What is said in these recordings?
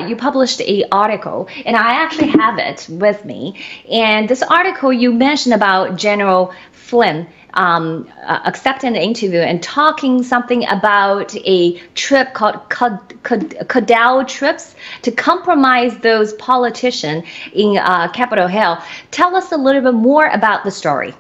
you published an article, and I actually have it with me. And this article you mentioned about General Flynn accepting the interview and talking something about a trip called Cadell trips to compromise those politicians in Capitol Hill. Tell us a little bit more about the story.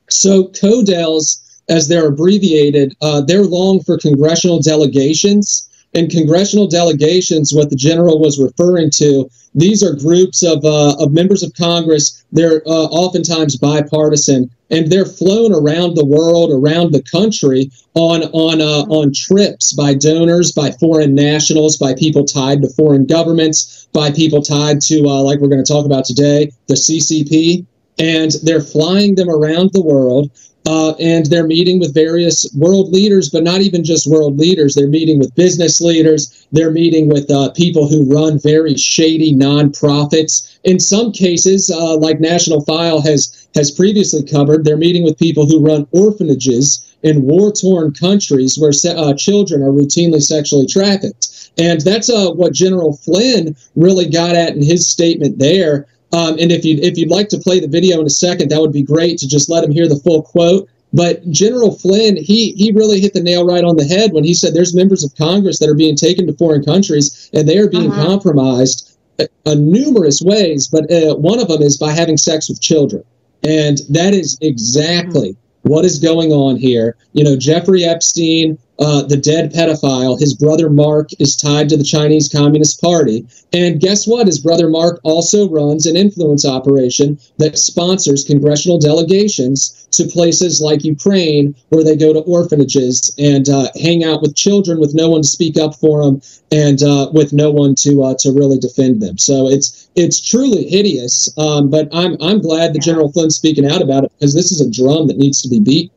So CODELs, as they're abbreviated, they're long for congressional delegations. And congressional delegations, what the general was referring to, these are groups of members of Congress. They're oftentimes bipartisan, and they're flown around the world, around the country on trips by donors, by foreign nationals, by people tied to foreign governments, by people tied to, like we're going to talk about today, the CCP. And they're flying them around the world. And they're meeting with various world leaders, but not even just world leaders. They're meeting with business leaders. They're meeting with people who run very shady nonprofits. In some cases, like National File has previously covered, they're meeting with people who run orphanages in war-torn countries where children are routinely sexually trafficked. And that's what General Flynn really got at in his statement there. And if you'd like to play the video in a second, that would be great to just let him hear the full quote. But General Flynn, he really hit the nail right on the head when he said there's members of Congress that are being taken to foreign countries and they are being compromised in numerous ways. But one of them is by having sex with children. And that is exactly what is going on here. You know, Jeffrey Epstein, the dead pedophile, his brother Mark is tied to the Chinese Communist Party. And guess what? His brother Mark also runs an influence operation that sponsors congressional delegations to places like Ukraine, where they go to orphanages and hang out with children with no one to speak up for them and with no one to really defend them. So it's truly hideous. But I'm glad that General Flynn's speaking out about it, because this is a drum that needs to be beat.